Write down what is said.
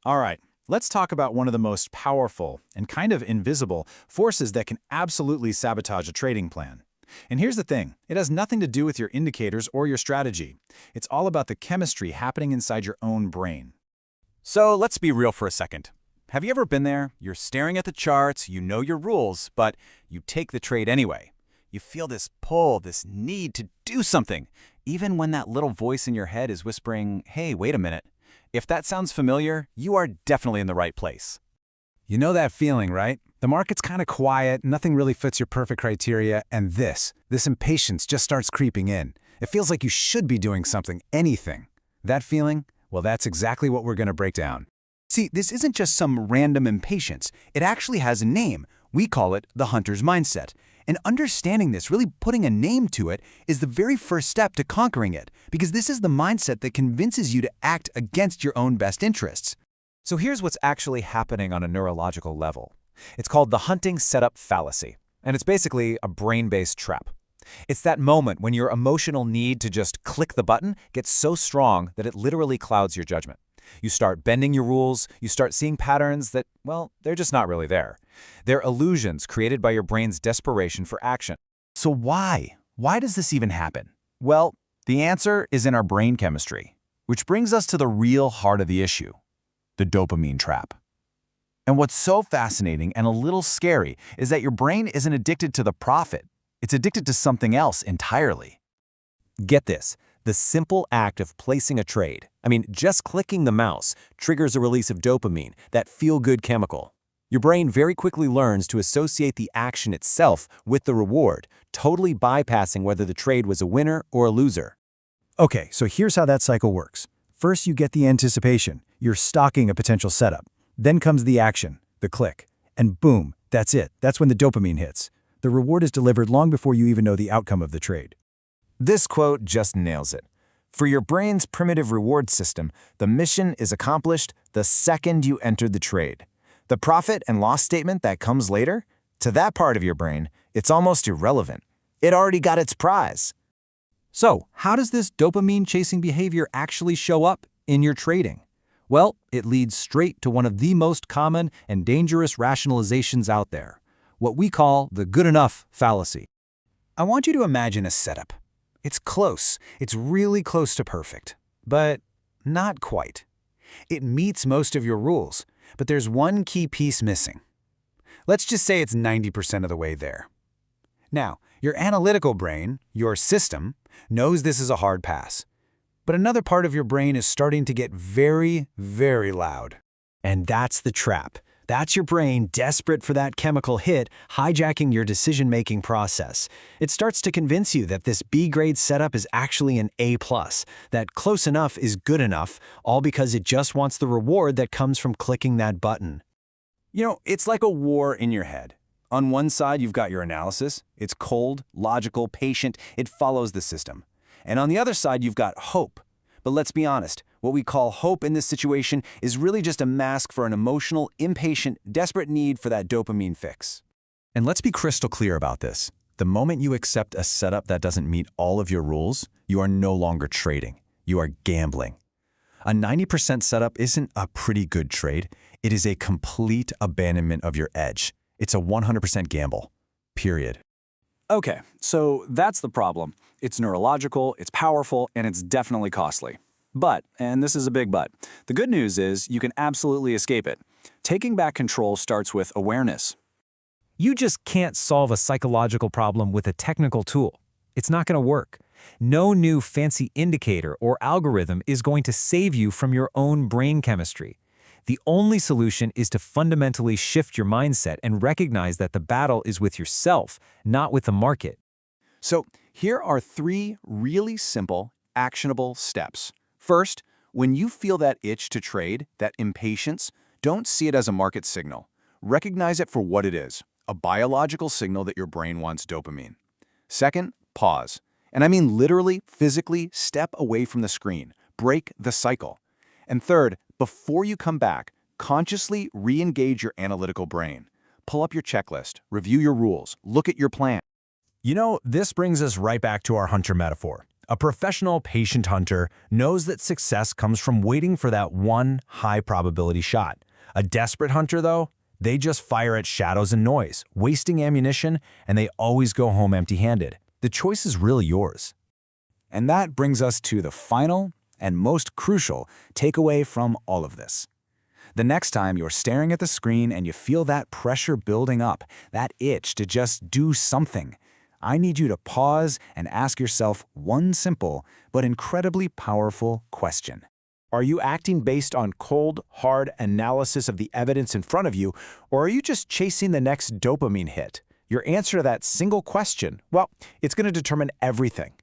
All right, let's talk about one of the most powerful and kind of invisible forces that can absolutely sabotage a trading plan. And here's the thing, it has nothing to do with your indicators or your strategy. It's all about the chemistry happening inside your own brain. So let's be real for a second. Have you ever been there? You're staring at the charts, you know your rules, but you take the trade anyway. You feel this pull, this need to do something, even when that little voice in your head is whispering, hey, wait a minute. If that sounds familiar, you are definitely in the right place. You know that feeling, right? The market's kind of quiet, nothing really fits your perfect criteria, and this impatience just starts creeping in. It feels like you should be doing something, anything. That feeling? Well, that's exactly what we're going to break down. See, this isn't just some random impatience. It actually has a name. We call it the hunter's mindset. And understanding this, really putting a name to it, is the very first step to conquering it, because this is the mindset that convinces you to act against your own best interests. So here's what's actually happening on a neurological level. It's called the hunting setup fallacy, and it's basically a brain-based trap. It's that moment when your emotional need to just click the button gets so strong that it literally clouds your judgment. You start bending your rules, you start seeing patterns that, well, they're just not really there. They're illusions created by your brain's desperation for action. So why? Why does this even happen? Well, the answer is in our brain chemistry, which brings us to the real heart of the issue, the dopamine trap. And what's so fascinating and a little scary is that your brain isn't addicted to the profit. It's addicted to something else entirely. Get this, the simple act of placing a trade, just clicking the mouse, triggers a release of dopamine, that feel-good chemical. Your brain very quickly learns to associate the action itself with the reward, totally bypassing whether the trade was a winner or a loser. Okay, so here's how that cycle works. First, you get the anticipation. You're stalking a potential setup. Then comes the action, the click. And boom, that's it. That's when the dopamine hits. The reward is delivered long before you even know the outcome of the trade. This quote just nails it. For your brain's primitive reward system, the mission is accomplished the second you entered the trade. The profit and loss statement that comes later, to that part of your brain, it's almost irrelevant. It already got its prize. So, how does this dopamine-chasing behavior actually show up in your trading? Well, it leads straight to one of the most common and dangerous rationalizations out there, what we call the good enough fallacy. I want you to imagine a setup. It's close. It's really close to perfect, but not quite. It meets most of your rules, but there's one key piece missing. Let's just say it's 90% of the way there. Now, your analytical brain, your system, knows this is a hard pass. But another part of your brain is starting to get very, very loud. And that's the trap. That's your brain desperate for that chemical hit, hijacking your decision-making process. It starts to convince you that this B-grade setup is actually an A+, that close enough is good enough, all because it just wants the reward that comes from clicking that button. You know, it's like a war in your head. On one side, you've got your analysis. It's cold, logical, patient. It follows the system. And on the other side, you've got hope. But let's be honest, what we call hope in this situation is really just a mask for an emotional, impatient, desperate need for that dopamine fix. And let's be crystal clear about this. The moment you accept a setup that doesn't meet all of your rules, you are no longer trading. You are gambling. A 90% setup isn't a pretty good trade. It is a complete abandonment of your edge. It's a 100% gamble. Period. Okay, so that's the problem. It's neurological, it's powerful, and it's definitely costly. But, and this is a big but, the good news is you can absolutely escape it. Taking back control starts with awareness. You just can't solve a psychological problem with a technical tool. It's not going to work. No new fancy indicator or algorithm is going to save you from your own brain chemistry. The only solution is to fundamentally shift your mindset and recognize that the battle is with yourself, not with the market. So here are 3 really simple, actionable steps. First, when you feel that itch to trade, that impatience, don't see it as a market signal. Recognize it for what it is, a biological signal that your brain wants dopamine. Second, pause. And I mean literally, physically, step away from the screen. Break the cycle. And third, before you come back, consciously re-engage your analytical brain. Pull up your checklist, review your rules, look at your plan. You know, this brings us right back to our hunter metaphor. A professional patient hunter knows that success comes from waiting for that one high-probability shot. A desperate hunter, though, they just fire at shadows and noise, wasting ammunition, and they always go home empty-handed. The choice is really yours. And that brings us to the final and most crucial takeaway from all of this. The next time you're staring at the screen and you feel that pressure building up, that itch to just do something, I need you to pause and ask yourself one simple but incredibly powerful question. Are you acting based on cold, hard analysis of the evidence in front of you, or are you just chasing the next dopamine hit? Your answer to that single question, well, it's going to determine everything.